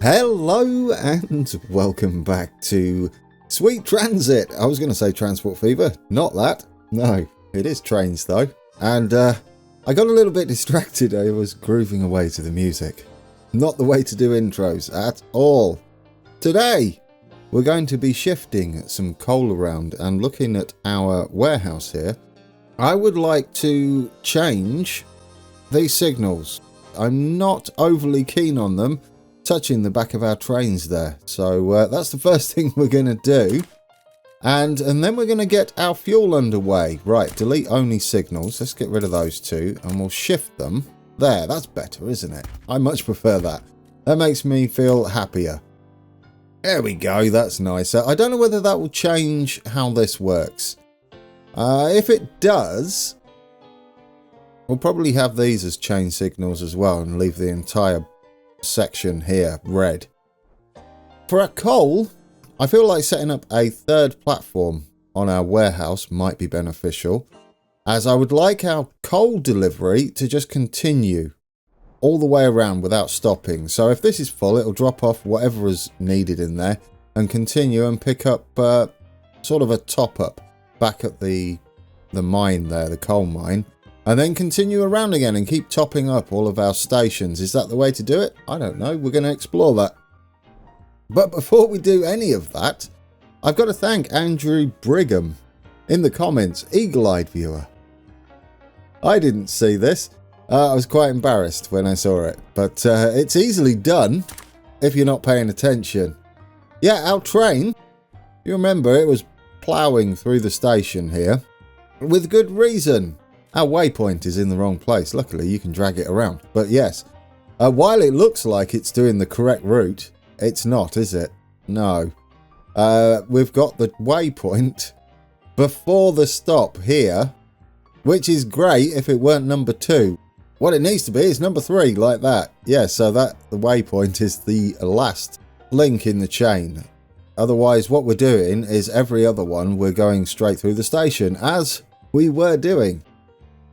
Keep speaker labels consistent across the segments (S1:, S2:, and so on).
S1: Hello and welcome back to Sweet Transit. I was going to say Transport Fever, not that. No, it is trains though. And I got a little bit distracted. I was grooving away to the music. Not the way to do intros at all. Today, we're going to be shifting some coal around and looking at our warehouse here. I would like to change these signals. I'm not overly keen on them touching the back of our trains there. So that's the first thing we're going to do. And then we're going to get our fuel underway. Right, delete only signals. Let's get rid of those two and we'll shift them. There, that's better, isn't it? I much prefer that. That makes me feel happier. There we go, that's nicer. I don't know whether that will change how this works. If it does, we'll probably have these as chain signals as well and leave the entire section here red. For our coal, I feel like setting up a third platform on our warehouse might be beneficial, as I would like our coal delivery to just continue all the way around without stopping. So if this is full, it'll drop off whatever is needed in there and continue and pick up sort of a top up back at the mine there, the coal mine, and then continue around again and keep topping up all of our stations. Is that the way to do it? I don't know. We're going to explore that. But before we do any of that, I've got to thank Andrew Brigham in the comments, eagle-eyed viewer. I didn't see this. I was quite embarrassed when I saw it, but it's easily done if you're not paying attention. Yeah, our train, you remember it was ploughing through the station here with good reason. Our waypoint is in the wrong place. Luckily, you can drag it around. But yes, while it looks like it's doing the correct route, it's not, is it? No. We've got the waypoint before the stop here, which is great if it weren't number 2. What it needs to be is number 3, like that. Yeah, so that the waypoint is the last link in the chain. Otherwise, what we're doing is every other one, we're going straight through the station, as we were doing.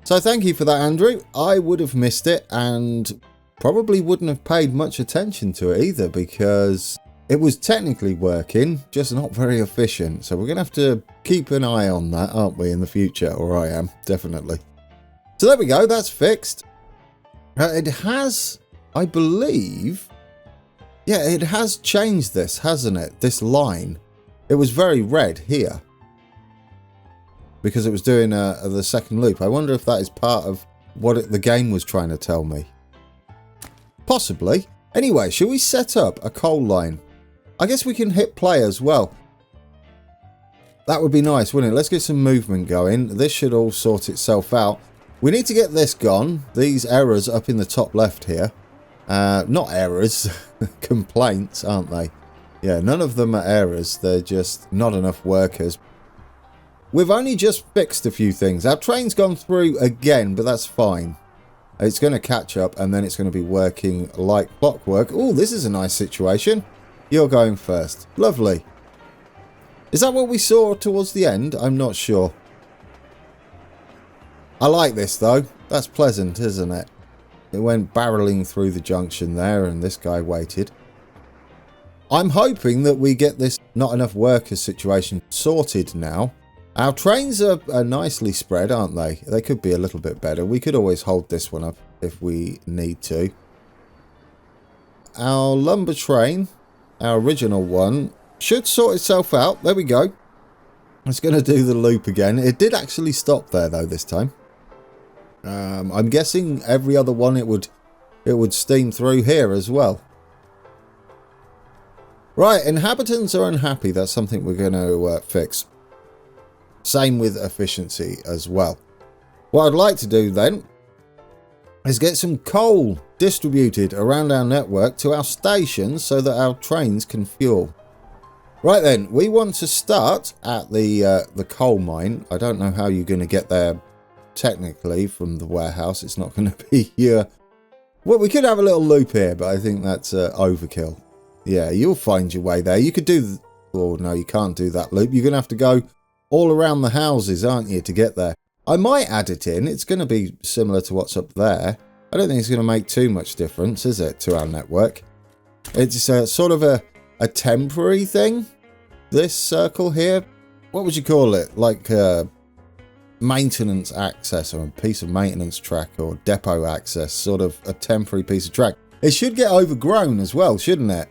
S1: So thank you for that, Andrew. I would have missed it and probably wouldn't have paid much attention to it either, because it was technically working, just not very efficient. So we're going to have to keep an eye on that, aren't we, in the future? Or I am, definitely. So there we go, that's fixed. It has, I believe, yeah, it has changed this, hasn't it? This line. It was very red here because it was doing the second loop. I wonder if that is part of what the game was trying to tell me. Possibly. Anyway, shall we set up a coal line? I guess we can hit play as well. That would be nice, wouldn't it? Let's get some movement going. This should all sort itself out. We need to get this gone. These errors up in the top left here. Not errors, complaints, aren't they? Yeah, none of them are errors. They're just not enough workers. We've only just fixed a few things. Our train's gone through again, but that's fine. It's going to catch up and then it's going to be working like clockwork. Oh, this is a nice situation. You're going first. Lovely. Is that what we saw towards the end? I'm not sure. I like this though. That's pleasant, isn't it? It went barreling through the junction there and this guy waited. I'm hoping that we get this not enough workers situation sorted now. Our trains are nicely spread, aren't they? They could be a little bit better. We could always hold this one up if we need to. Our lumber train, our original one, should sort itself out. There we go. It's going to do the loop again. It did actually stop there though this time. I'm guessing every other one it would steam through here as well. Right, inhabitants are unhappy. That's something we're going to fix. Same with efficiency as well. What I'd like to do then is get some coal distributed around our network to our stations so that our trains can fuel. Right then, we want to start at the coal mine. I don't know how you're going to get there technically from the warehouse. It's not going to be here. Well, we could have a little loop here, but I think that's overkill. Yeah, you'll find your way there. You could do... Oh, no, you can't do that loop. You're going to have to go all around the houses, aren't you, to get there. I might add it in. It's going to be similar to what's up there. I don't think it's going to make too much difference, is it, to our network? It's sort of a temporary thing, this circle here. What would you call it? Like maintenance access, or a piece of maintenance track, or depot access, sort of a temporary piece of track. It should get overgrown as well, shouldn't it?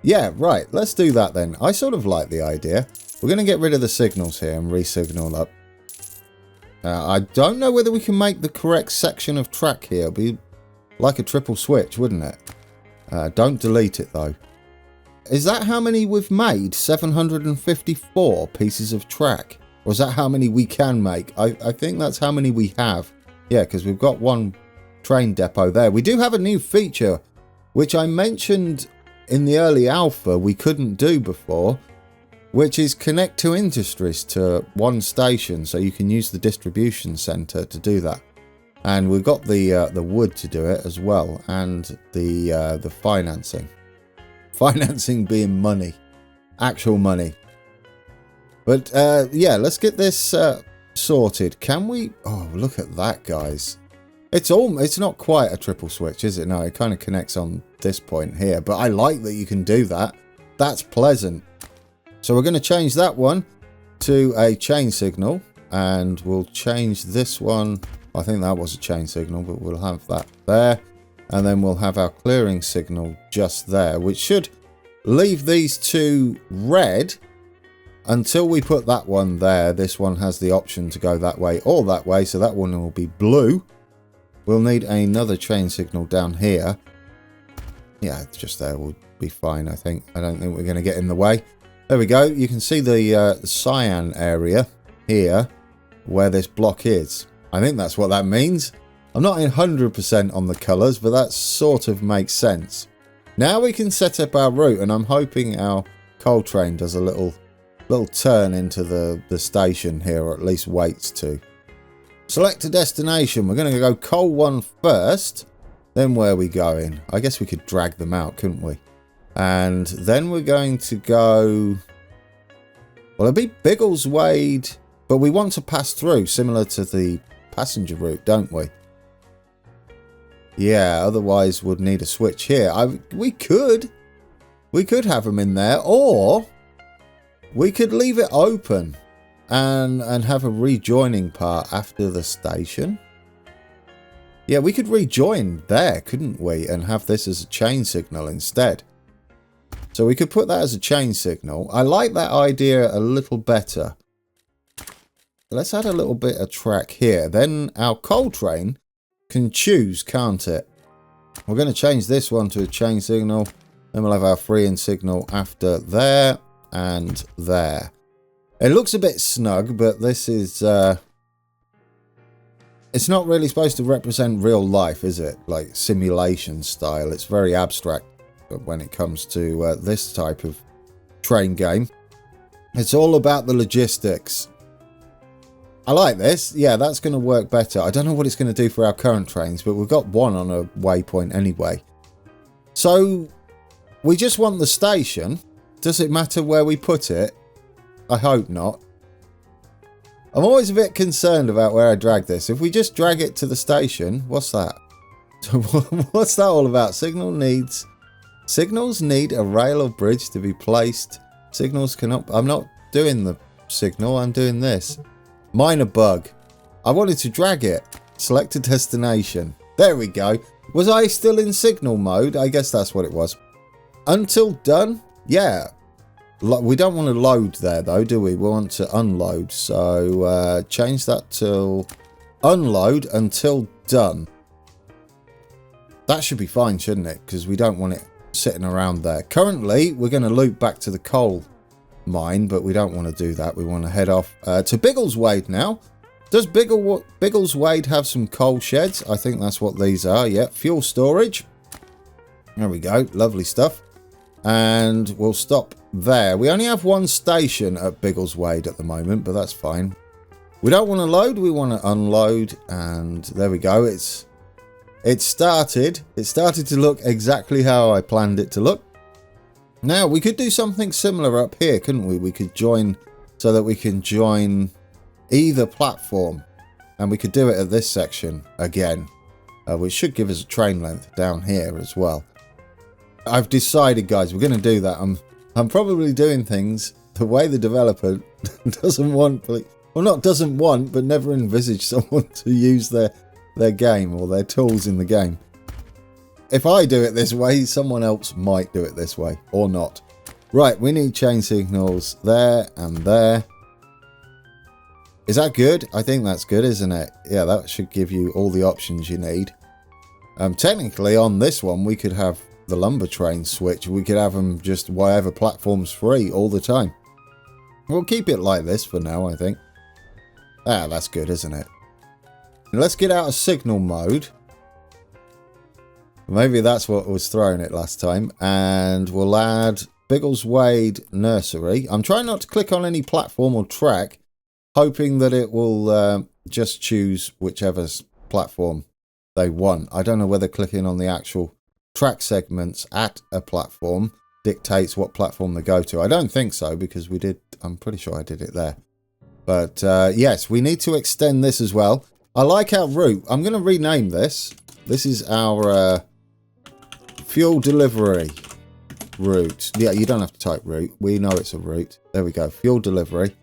S1: Yeah, right, let's do that then. I sort of like the idea. We're going to get rid of the signals here and re-signal up. I don't know whether we can make the correct section of track here. It'd be like a triple switch, wouldn't it? Don't delete it though. Is that how many we've made? 754 pieces of track? Or is that how many we can make? I think that's how many we have. Yeah, because we've got one train depot there. We do have a new feature, which I mentioned in the early alpha we couldn't do before, which is connect two industries to one station, so you can use the distribution centre to do that. And we've got the wood to do it as well, and the financing. Financing being money, actual money. But yeah, let's get this sorted. Can we? Oh, look at that, guys. It's not quite a triple switch, is it? No, it kind of connects on this point here. But I like that you can do that. That's pleasant. So we're going to change that one to a chain signal, and we'll change this one. I think that was a chain signal, but we'll have that there. And then we'll have our clearing signal just there, which should leave these two red until we put that one there. This one has the option to go that way or that way, so that one will be blue. We'll need another chain signal down here. Yeah, just there will be fine, I think. I don't think we're going to get in the way. There we go. You can see the cyan area here where this block is. I think that's what that means. I'm not 100% on the colours, but that sort of makes sense. Now we can set up our route, and I'm hoping our coal train does a little turn into the station here, or at least waits to. Select a destination. We're going to go coal 1 first. Then where are we going? I guess we could drag them out, couldn't we? And then we're going to go... Well, it'll be Biggleswade, but we want to pass through, similar to the passenger route, don't we? Yeah, otherwise we'd need a switch here. We could have them in there, or we could leave it open and have a rejoining part after the station. Yeah, we could rejoin there, couldn't we? And have this as a chain signal instead. So we could put that as a chain signal. I like that idea a little better. Let's add a little bit of track here. Then our coal train can choose, can't it? We're going to change this one to a chain signal. Then we'll have our freeing signal after there and there. It looks a bit snug, but this is... it's not really supposed to represent real life, is it? Like simulation style. It's very abstract when it comes to this type of train game. It's all about the logistics. I like this. Yeah, that's going to work better. I don't know what it's going to do for our current trains, but we've got one on a waypoint anyway. So we just want the station. Does it matter where we put it? I hope not. I'm always a bit concerned about where I drag this. If we just drag it to the station, what's that? What's that all about? Signals need a rail or bridge to be placed. Signals cannot... I'm not doing the signal, I'm doing this. Minor bug. I wanted to drag it. Select a destination. There we go. Was I still in signal mode? I guess that's what it was. Until done? Yeah. We don't want to load there though, do we? We want to unload. So change that to unload until done. That should be fine, shouldn't it? Because we don't want it sitting around there. Currently, we're going to loop back to the coal mine, but we don't want to do that. We want to head off to Biggleswade now. Does Biggleswade have some coal sheds? I think that's what these are. Yeah, fuel storage. There we go. Lovely stuff. And we'll stop there. We only have one station at Biggleswade at the moment, but that's fine. We don't want to load. We want to unload. And there we go. It started to look exactly how I planned it to look. Now, we could do something similar up here, couldn't we? We could join so that we can join either platform. And we could do it at this section again, which should give us a train length down here as well. I've decided, guys, we're going to do that. I'm probably doing things the way the developer doesn't want, well, not doesn't want, but never envisaged someone to use their game or their tools in the game. If I do it this way, someone else might do it this way or not. Right, we need chain signals there and there. Is that good? I think that's good, isn't it? Yeah, that should give you all the options you need. Technically, on this one, we could have the lumber train switch. We could have them just whatever platform's free all the time. We'll keep it like this for now, I think. Ah, that's good, isn't it? Let's get out of signal mode. Maybe that's what was throwing it last time. And we'll add Biggleswade Nursery. I'm trying not to click on any platform or track, hoping that it will just choose whichever platform they want. I don't know whether clicking on the actual track segments at a platform dictates what platform they go to. I don't think so, because we did. I'm pretty sure I did it there. But yes, we need to extend this as well. I like our route. I'm going to rename this. This is our fuel delivery route. Yeah, you don't have to type route. We know it's a route. There we go. Fuel delivery.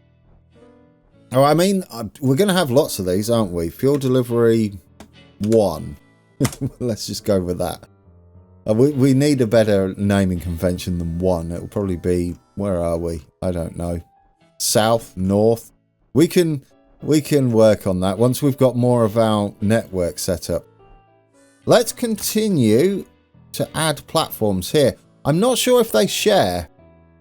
S1: Oh, I mean, we're going to have lots of these, aren't we? Fuel delivery 1. Let's just go with that. We need a better naming convention than 1. It'll probably be, where are we? I don't know. South, north. We can work on that once we've got more of our network set up. Let's continue to add platforms here. I'm not sure if they share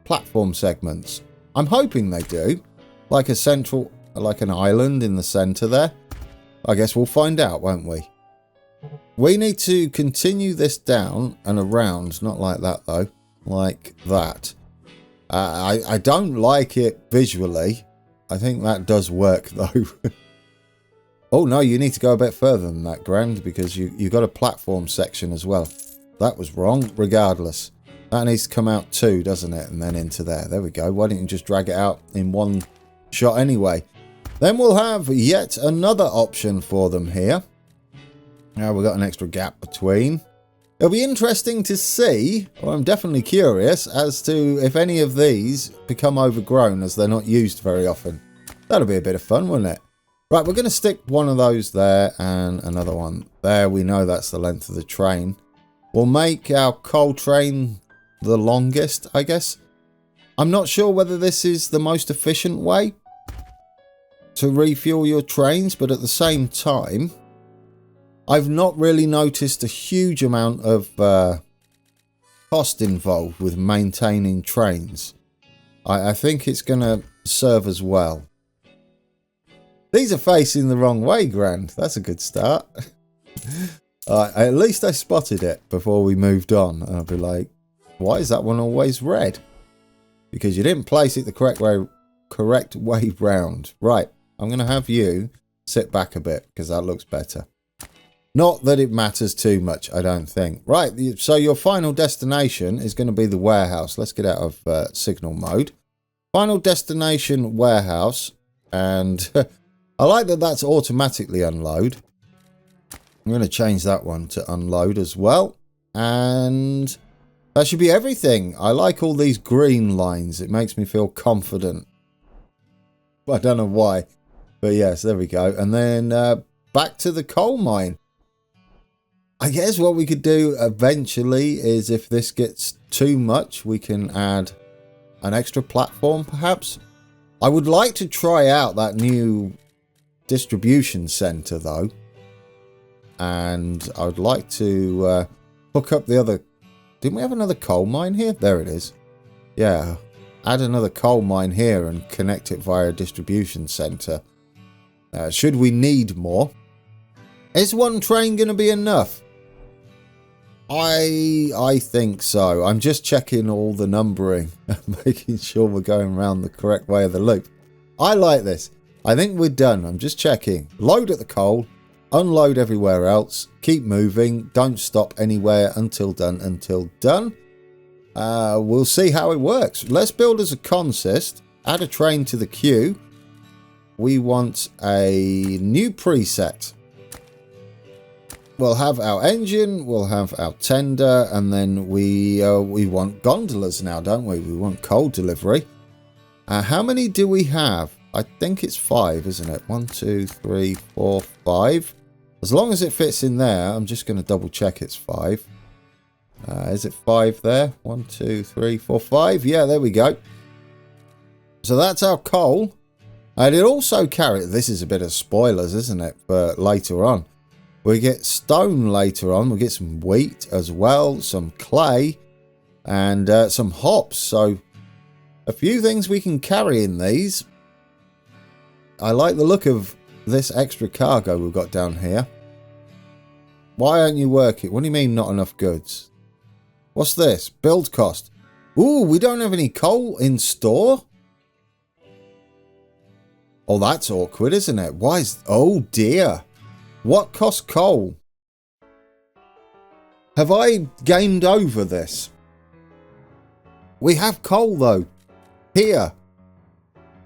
S1: platform segments. I'm hoping they do. Like a central, like an island in the center there. I guess we'll find out, won't we? We need to continue this down and around. Not like that, though. Like that. I don't like it visually. I think that does work, though. Oh, no, you need to go a bit further than that, Grand, because you got a platform section as well. That was wrong, regardless. That needs to come out too, doesn't it? And then into there. There we go. Why don't you just drag it out in one shot anyway? Then we'll have yet another option for them here. Now we've got an extra gap between. It'll be interesting to see, or I'm definitely curious, as to if any of these become overgrown as they're not used very often. That'll be a bit of fun, won't it? Right, we're going to stick one of those there and another one there. We know that's the length of the train. We'll make our coal train the longest, I guess. I'm not sure whether this is the most efficient way to refuel your trains, but at the same time, I've not really noticed a huge amount of cost involved with maintaining trains. I think it's going to serve us well. These are facing the wrong way, Grand. That's a good start. At least I spotted it before we moved on. And I'll be like, why is that one always red? Because you didn't place it the correct way round. Right, I'm going to have you sit back a bit because that looks better. Not that it matters too much, I don't think. Right, so your final destination is going to be the warehouse. Let's get out of signal mode. Final destination warehouse. And I like that that's automatically unload. I'm going to change that one to unload as well. And that should be everything. I like all these green lines. It makes me feel confident. I don't know why. But yes, there we go. And then back to the coal mine. I guess what we could do eventually is if this gets too much, we can add an extra platform perhaps. I would like to try out that new distribution center though. And I would like to hook up the other... Didn't we have another coal mine here? There it is. Yeah. Add another coal mine here and connect it via a distribution center. Should we need more? Is one train going to be enough? I think so. I'm just checking all the numbering and making sure we're going around the correct way of the loop. I like this. I think we're done. I'm just checking. Load at the coal. Unload everywhere else. Keep moving. Don't stop anywhere until done. We'll see how it works. Let's build as a consist. Add a train to the queue. We want a new preset. We'll have our engine, we'll have our tender, and then we want gondolas now, don't we? We want coal delivery. How many do we have? I think it's 5, isn't it? 1, 2, 3, 4, 5. As long as it fits in there, I'm just going to double check it's 5. Is it 5 there? 1, 2, 3, 4, 5. Yeah, there we go. So that's our coal. And it also carries, this is a bit of spoilers, isn't it, for later on. We get stone later on. We'll get some wheat as well, some clay, and some hops. So a few things we can carry in these. I like the look of this extra cargo we've got down here. Why aren't you working? What do you mean not enough goods? What's this? Build cost. Ooh, we don't have any coal in store? Oh, that's awkward, isn't it? Why is... Oh, dear. What costs coal? Have I gamed over this? We have coal, though. Here.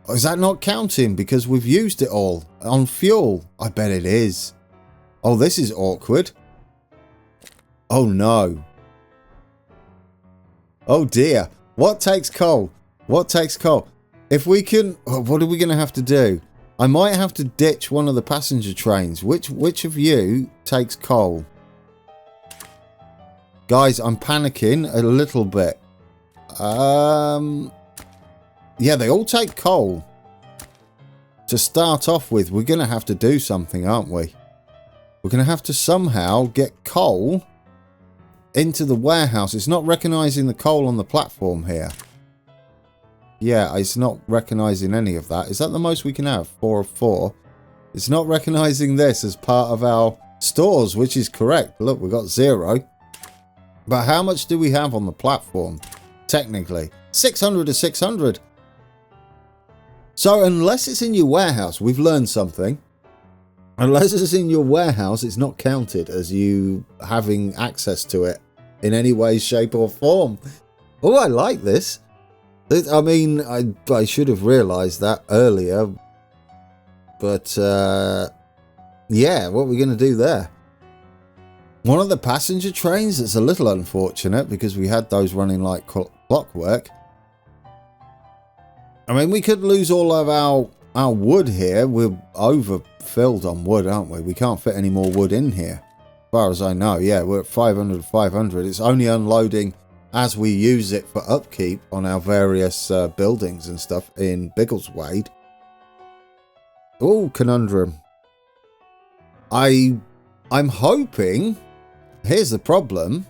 S1: Is that not counting because we've used it all on fuel? I bet it is. Oh, this is awkward. Oh, no. Oh, dear. What takes coal? What takes coal? If we can... What are we going to have to do? I might have to ditch one of the passenger trains. Which of you takes coal? Guys, I'm panicking a little bit. Yeah, they all take coal. To start off with, we're going to have to do something, aren't we? We're going to have to somehow get coal into the warehouse. It's not recognising the coal on the platform here. Yeah, it's not recognising any of that. Is that the most we can have? 4 of 4. It's not recognising this as part of our stores, which is correct. Look, we've got 0. But how much do we have on the platform? Technically, 600 to 600. So unless it's in your warehouse, we've learned something. Unless it's in your warehouse, it's not counted as you having access to it in any way, shape or form. Oh, I like this. I mean, I should have realised that earlier. But, yeah, what are we going to do there? One of the passenger trains, it's a little unfortunate because we had those running like clockwork. I mean, we could lose all of our wood here. We're overfilled on wood, aren't we? We can't fit any more wood in here. As far as I know, yeah, we're at 500, 500. It's only unloading as we use it for upkeep on our various buildings and stuff in Biggleswade. Oh, conundrum. I'm hoping... Here's the problem.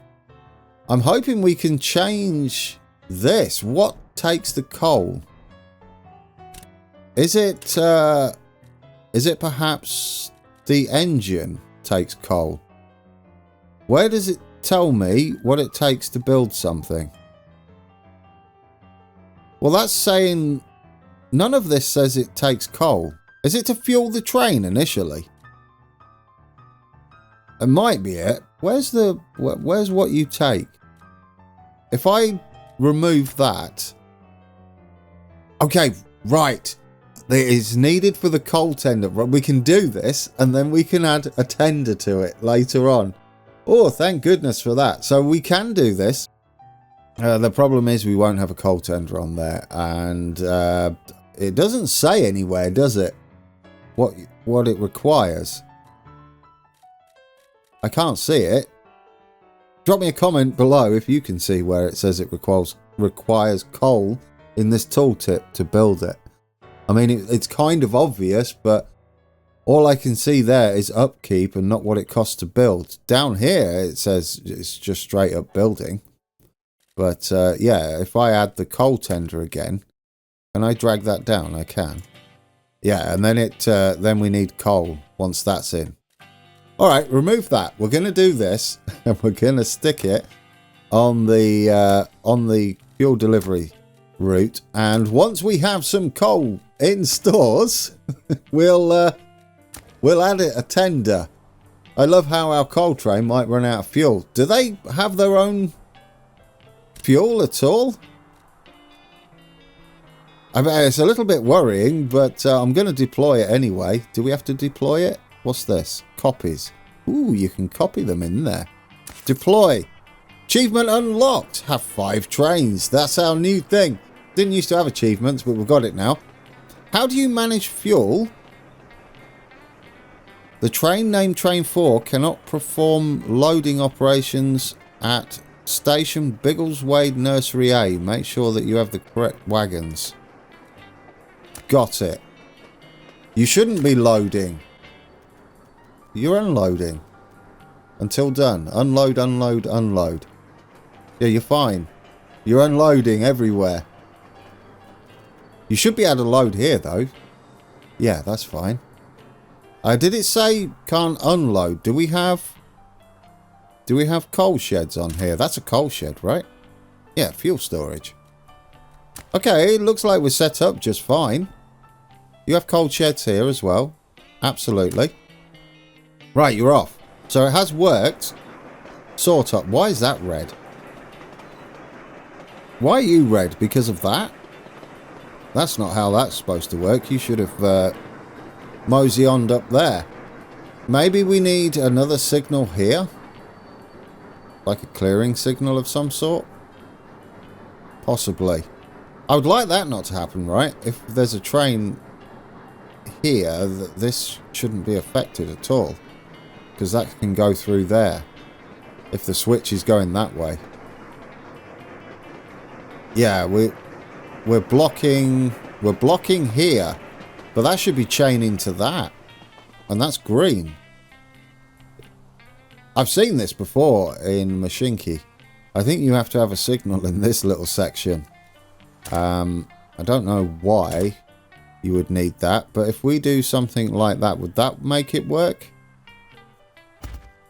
S1: I'm hoping we can change this. What takes the coal? Is it perhaps the engine takes coal? Where does it tell me what it takes to build something? Well, that's saying none of this says it takes coal. Is it to fuel the train initially? It might be it. Where's what you take? If I remove that... Okay, right. It is needed for the coal tender. We can do this and then we can add a tender to it later on. Oh, thank goodness for that. So we can do this. The problem is we won't have a coal tender on there. And it doesn't say anywhere, does it? What it requires. I can't see it. Drop me a comment below if you can see where it says it requires coal in this tooltip to build it. I mean, it's kind of obvious, but all I can see there is upkeep and not what it costs to build. Down here, it says it's just straight up building. But yeah, if I add the coal tender again, can I drag that down? I can. Yeah, and then then we need coal once that's in. All right, remove that. We're going to do this, and we're going to stick it on the fuel delivery route. And once we have some coal in stores, we'll add it a tender. I love how our coal train might run out of fuel. Do they have their own fuel at all? I mean, it's a little bit worrying, but I'm going to deploy it anyway. Do we have to deploy it? What's this? Copies. Ooh, you can copy them in there. Deploy. Achievement unlocked. Have 5 trains. That's our new thing. Didn't used to have achievements, but we've got it now. How do you manage fuel? The train named Train 4 cannot perform loading operations at Station Biggleswade Nursery A. Make sure that you have the correct wagons. Got it. You shouldn't be loading. You're unloading. Until done. Unload, unload, unload. Yeah, you're fine. You're unloading everywhere. You should be able to load here, though. Yeah, that's fine. Did it say can't unload? Do we have coal sheds on here? That's a coal shed, right? Yeah, fuel storage. Okay, it looks like we're set up just fine. You have coal sheds here as well. Absolutely. Right, you're off. So it has worked. Sort of. Why is that red? Why are you red? Because of that? That's not how that's supposed to work. You should have mosey-oned up there. Maybe we need another signal here? Like a clearing signal of some sort? Possibly. I would like that not to happen, right? If there's a train here, this shouldn't be affected at all. Because that can go through there. If the switch is going that way. Yeah, we're blocking here. But that should be chaining to that. And that's green. I've seen this before in Mashinki. I think you have to have a signal in this little section. I don't know why you would need that. But if we do something like that, would that make it work?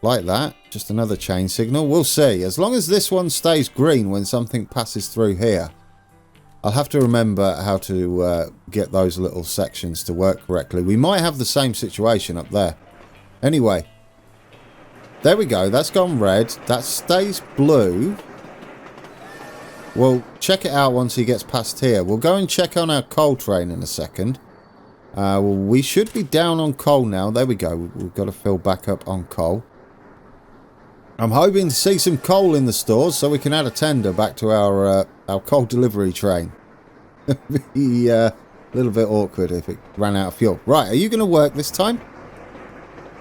S1: Like that. Just another chain signal. We'll see. As long as this one stays green when something passes through here. I'll have to remember how to get those little sections to work correctly. We might have the same situation up there. Anyway. There we go. That's gone red. That stays blue. We'll check it out once he gets past here. We'll go and check on our coal train in a second. We should be down on coal now. There we go. We've got to fill back up on coal. I'm hoping to see some coal in the stores so we can add a tender back to our coal delivery train. It'd be a little bit awkward if it ran out of fuel. Right, are you going to work this time?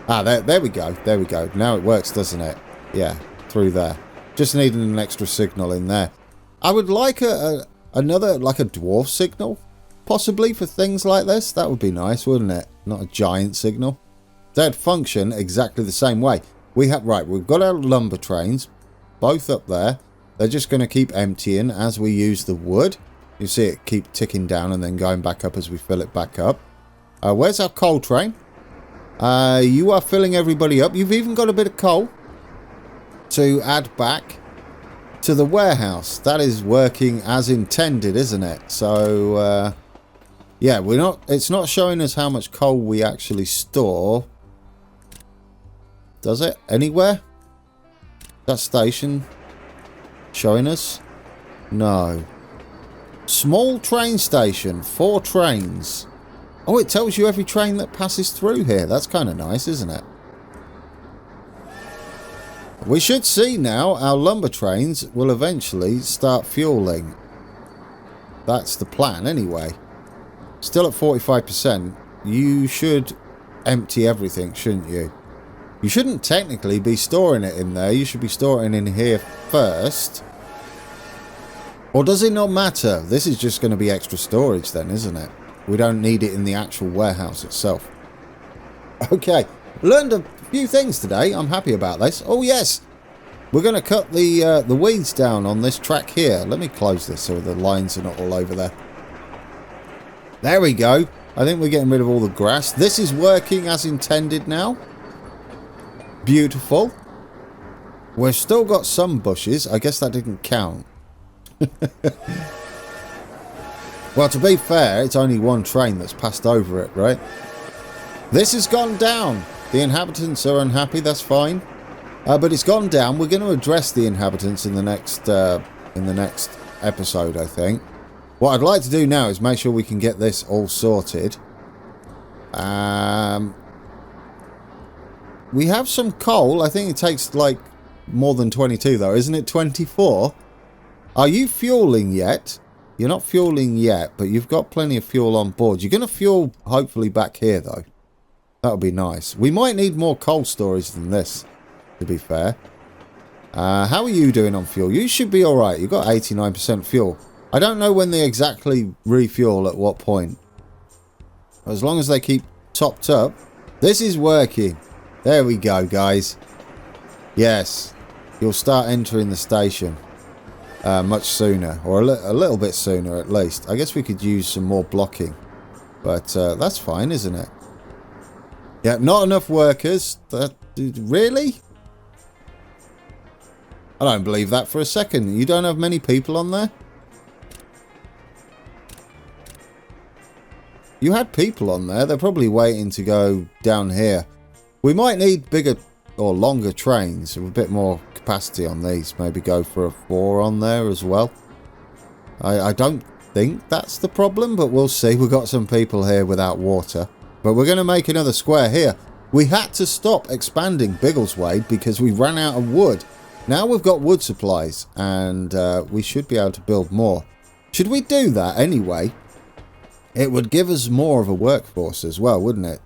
S1: Ah, there we go. There we go. Now it works, doesn't it? Yeah, through there. Just needing an extra signal in there. I would like another, like a dwarf signal, possibly for things like this. That would be nice, wouldn't it? Not a giant signal. They'd function exactly the same way. We've got our lumber trains, both up there. They're just going to keep emptying as we use the wood. You see it keep ticking down and then going back up as we fill it back up. Where's our coal train? You are filling everybody up. You've even got a bit of coal to add back to the warehouse. That is working as intended, isn't it? So, yeah, it's not showing us how much coal we actually store. Does it? Anywhere? That station showing us? No. Small train station. 4 trains. Oh, it tells you every train that passes through here. That's kind of nice, isn't it? We should see now our lumber trains will eventually start fueling. That's the plan anyway. Still at 45%. You should empty everything, shouldn't you? You shouldn't technically be storing it in there. You should be storing in here first. Or does it not matter? This is just going to be extra storage then, isn't it? We don't need it in the actual warehouse itself. Okay. Learned a few things today. I'm happy about this. Oh, yes. We're going to cut the weeds down on this track here. Let me close this so the lines are not all over there. There we go. I think we're getting rid of all the grass. This is working as intended now. Beautiful. We've still got some bushes. I guess that didn't count. Well, to be fair, it's only one train that's passed over it, right? This has gone down. The inhabitants are unhappy. That's fine. But it's gone down. We're going to address the inhabitants in the next episode, I think. What I'd like to do now is make sure we can get this all sorted. we have some coal. I think it takes like more than 22 though, isn't it? 24. Are you fueling yet? You're not fueling yet, but you've got plenty of fuel on board. You're going to fuel hopefully back here though. That would be nice. We might need more coal storage than this, to be fair. How are you doing on fuel? You should be alright. You've got 89% fuel. I don't know when they exactly refuel at what point. As long as they keep topped up. This is working. There we go, guys. Yes. You'll start entering the station much sooner. Or a little bit sooner, at least. I guess we could use some more blocking. But that's fine, isn't it? Yeah, not enough workers. Really? I don't believe that for a second. You don't have many people on there? You had people on there. They're probably waiting to go down here. We might need bigger or longer trains with a bit more capacity on these. Maybe go for a 4 on there as well. I don't think that's the problem, but we'll see. We've got some people here without water. But we're going to make another square here. We had to stop expanding Biggleswade because we ran out of wood. Now we've got wood supplies and we should be able to build more. Should we do that anyway? It would give us more of a workforce as well, wouldn't it?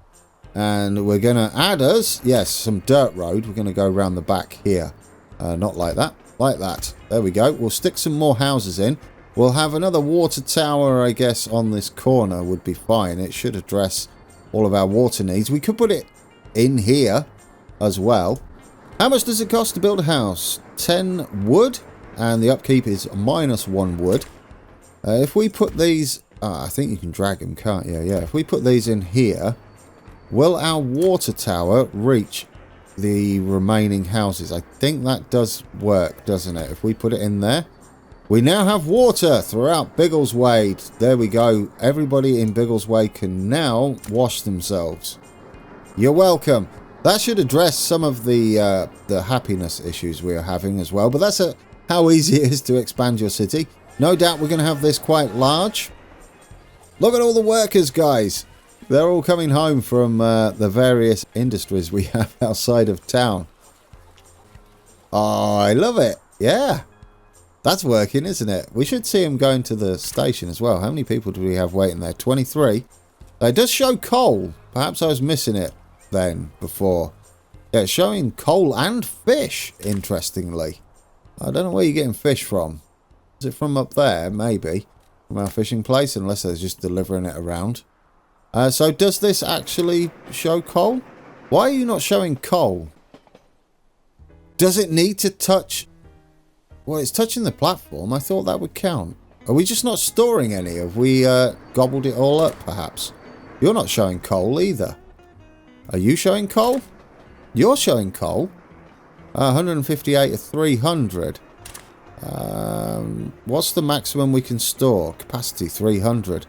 S1: And we're going to add us, yes, some dirt road. We're going to go around the back here. Not like that, like that. There we go. We'll stick some more houses in. We'll have another water tower, I guess, on this corner would be fine. It should address all of our water needs. We could put it in here as well. How much does it cost to build a house? 10 wood, and the upkeep is -1 wood. If we put these... I think you can drag them, can't you? Yeah, if we put these in here, will our water tower reach the remaining houses? I think that does work, doesn't it? If we put it in there. We now have water throughout Biggleswade. There we go. Everybody in Biggleswade can now wash themselves. You're welcome. That should address some of the happiness issues we are having as well. But that's how easy it is to expand your city. No doubt we're going to have this quite large. Look at all the workers, guys. They're all coming home from the various industries we have outside of town. Oh, I love it. Yeah. That's working, isn't it? We should see them going to the station as well. How many people do we have waiting there? 23. It does show coal. Perhaps I was missing it then before. Yeah, it's showing coal and fish, interestingly. I don't know where you're getting fish from. Is it from up there? Maybe. From our fishing place, unless they're just delivering it around. So does this actually show coal? Why are you not showing coal? Does it need to touch... Well, it's touching the platform. I thought that would count. Are we just not storing any? Have we gobbled it all up, perhaps? You're not showing coal either. Are you showing coal? You're showing coal. 158 to 300. What's the maximum we can store? Capacity 300.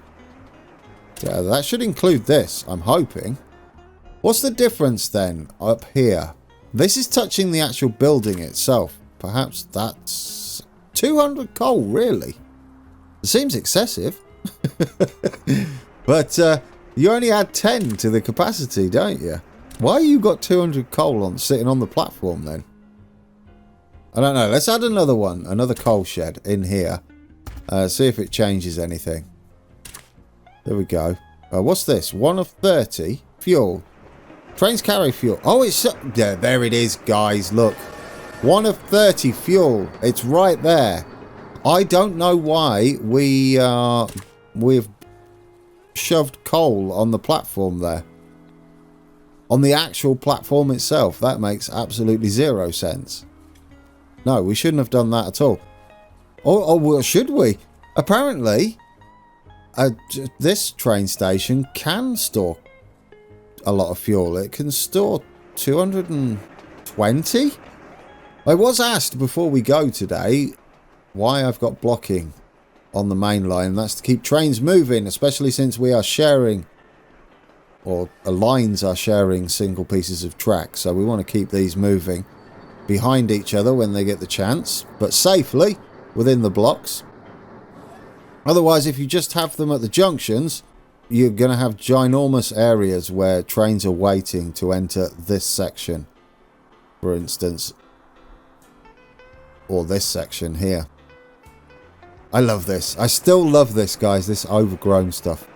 S1: Yeah, that should include this, I'm hoping. What's the difference then up here? This is touching the actual building itself. Perhaps that's 200 coal, really? It seems excessive. But you only add 10 to the capacity, don't you? Why you got 200 coal sitting on the platform then? I don't know. Let's add another one. Another coal shed in here. See if it changes anything. There we go. What's this? 1 of 30. Fuel. Trains carry fuel. Oh, it's... Yeah, there it is, guys. Look. 1 of 30 fuel. It's right there. I don't know why we've shoved coal on the platform there. On the actual platform itself. That makes absolutely 0 sense. No, we shouldn't have done that at all. Oh, well, should we? Apparently, this train station can store a lot of fuel. It can store 220? I was asked before we go today why I've got blocking on the main line. That's to keep trains moving, especially since we are sharing, or lines are sharing single pieces of track. So we want to keep these moving behind each other when they get the chance, but safely within the blocks. Otherwise, if you just have them at the junctions, you're going to have ginormous areas where trains are waiting to enter this section, for instance, or this section here. I love this. I still love this, guys, this overgrown stuff.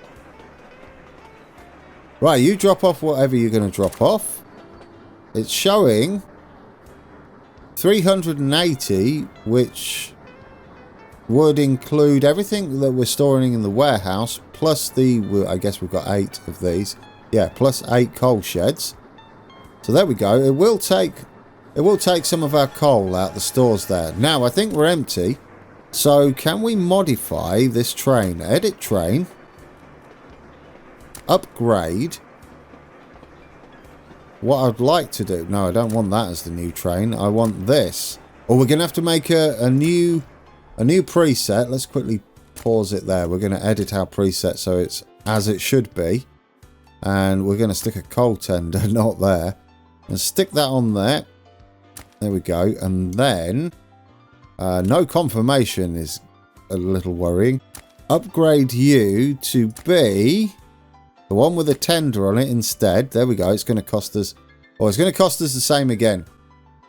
S1: Right, you drop off whatever you're going to drop off. It's showing 380, which would include everything that we're storing in the warehouse, plus the, I guess we've got 8 of these. Yeah, plus 8 coal sheds. So there we go. It will take some of our coal out the stores there. Now, I think we're empty. So can we modify this train? Edit train. Upgrade. What I'd like to do... No, I don't want that as the new train. I want this. Or we're going to have to make a new preset. Let's quickly pause it there. We're going to edit our preset so it's as it should be. And we're going to stick a coal tender, not there. And stick that on there. There we go. And then... no confirmation is a little worrying. Upgrade you to be... the one with a tender on it instead. There we go. It's going to cost us... oh, it's going to cost us the same again.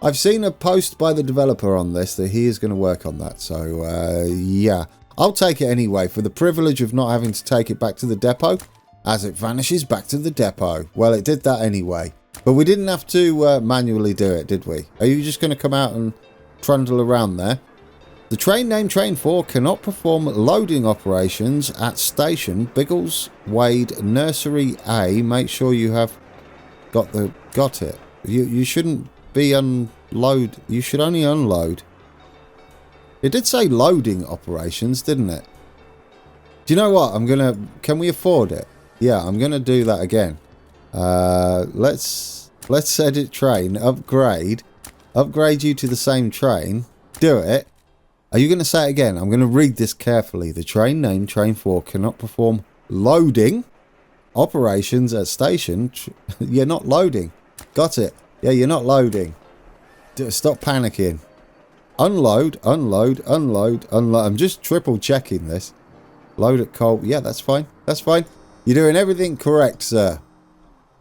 S1: I've seen a post by the developer on this that he is going to work on that. So, yeah. I'll take it anyway for the privilege of not having to take it back to the depot. As it vanishes back to the depot. Well, it did that anyway. But we didn't have to manually do it, did we? Are you just going to come out and trundle around there? The train named Train 4 cannot perform loading operations at station Biggles Wade Nursery A. Make sure you have got it. You shouldn't be unload. You should only unload. It did say loading operations, didn't it? Do you know what? Can we afford it? Yeah, I'm gonna do that again. Let's edit train, upgrade you to the same train. Do it. Are you going to say it again? I'm going to read this carefully. The train named Train 4 cannot perform loading operations at station. You're not loading. Got it. Yeah, you're not loading. Stop panicking. Unload. I'm just triple checking this. Load at coal. Yeah, that's fine. That's fine. You're doing everything correct, sir.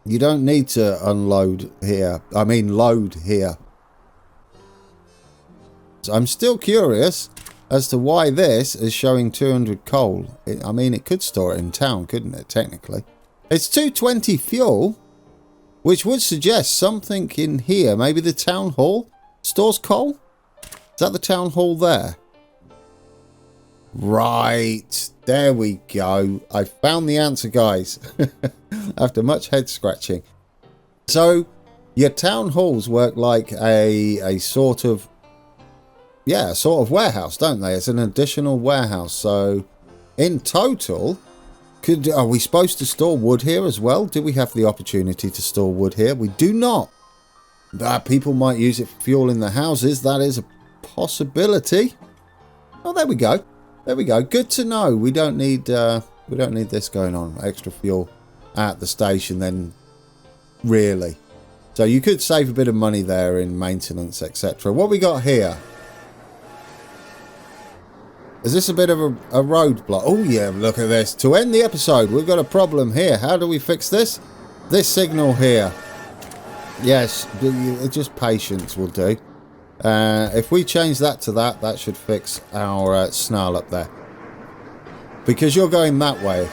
S1: You don't need to unload here. I mean, load here. So I'm still curious as to why this is showing 200 coal. I mean, it could store it in town, couldn't it, technically? It's 220 fuel, which would suggest something in here. Maybe the town hall stores coal? Is that the town hall there? Right. There we go. I found the answer, guys. After much head scratching. So, your town halls work like a sort of... yeah, a sort of warehouse, don't they? It's an additional warehouse. So, in total, are we supposed to store wood here as well? Do we have the opportunity to store wood here? We do not. People might use it for fuel in the houses. That is a possibility. Oh, there we go. There we go. Good to know. We don't need this going on. Extra fuel at the station then, really. So you could save a bit of money there in maintenance, etc. What we got here? Is this a bit of a roadblock? Oh yeah, look at this. To end the episode, we've got a problem here. How do we fix this? This signal here. Yes, just patience will do. If we change that to that, that should fix our snarl up there. Because you're going that way.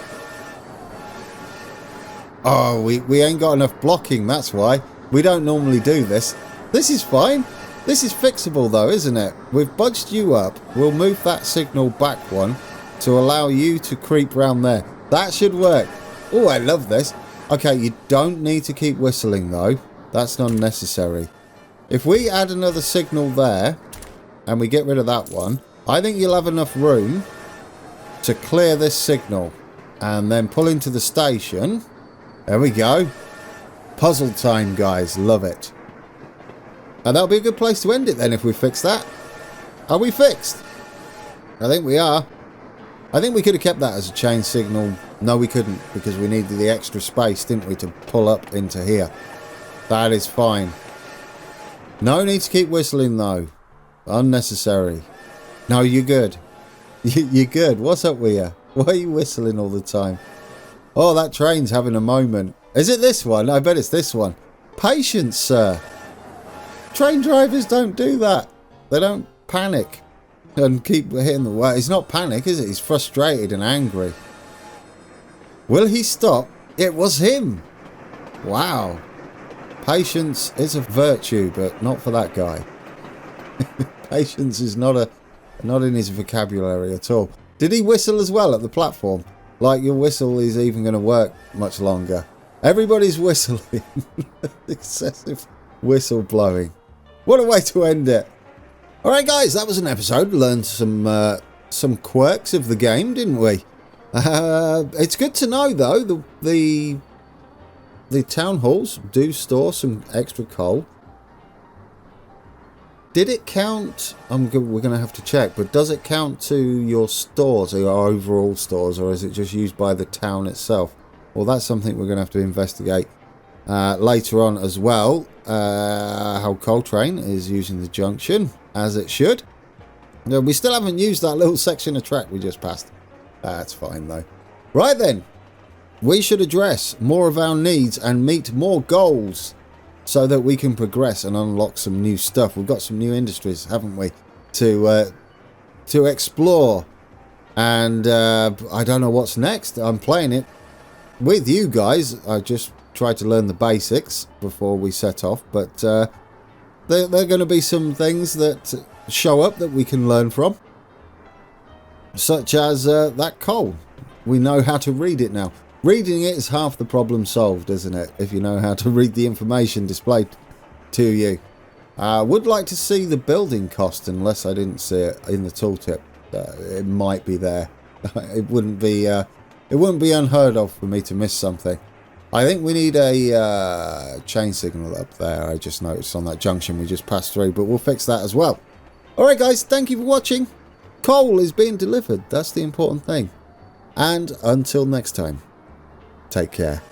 S1: Oh, we ain't got enough blocking, that's why. We don't normally do this. This is fine. This is fixable though, isn't it? We've budged you up. We'll move that signal back one to allow you to creep round there. That should work. Oh, I love this. Okay, you don't need to keep whistling though. That's not necessary. If we add another signal there and we get rid of that one, I think you'll have enough room to clear this signal and then pull into the station. There we go. Puzzle time, guys. Love it. And that'll be a good place to end it then if we fix that. Are we fixed? I think we are. I think we could have kept that as a chain signal. No, we couldn't because we needed the extra space, didn't we, to pull up into here. That is fine. No need to keep whistling though. Unnecessary. No, you're good. You're good. What's up with you? Why are you whistling all the time? Oh, that train's having a moment. Is it this one? I bet it's this one. Patience, sir. Train drivers don't do that. They don't panic and keep hitting the way. It's not panic, is it? He's frustrated and angry. Will he stop? It was him. Wow. Patience is a virtue, but not for that guy. Patience is not in his vocabulary at all. Did he whistle as well at the platform? Like your whistle is even going to work much longer. Everybody's whistling. Excessive whistle blowing. What a way to end it. Alright guys, that was an episode. Learned some quirks of the game, didn't we? It's good to know though, the town halls do store some extra coal. Did it count? We're going to have to check, but does it count to your stores, or your overall stores, or is it just used by the town itself? Well, that's something we're going to have to investigate later on as well. How Coltrane is using the junction, as it should. No, we still haven't used that little section of track we just passed. That's fine though. Right then, we should address more of our needs and meet more goals, so that we can progress and unlock some new stuff. We've got some new industries, haven't we, to explore. And I don't know what's next. I'm playing it with you guys. I just tried to learn the basics before we set off. But there are going to be some things that show up that we can learn from. Such as that coal. We know how to read it now. Reading it is half the problem solved, isn't it? If you know how to read the information displayed to you. Would like to see the building cost, unless I didn't see it in the tooltip. It might be there. It wouldn't be unheard of for me to miss something. I think we need a chain signal up there. I just noticed on that junction we just passed through, but we'll fix that as well. Alright guys, thank you for watching. Coal is being delivered. That's the important thing. And until next time. Take care.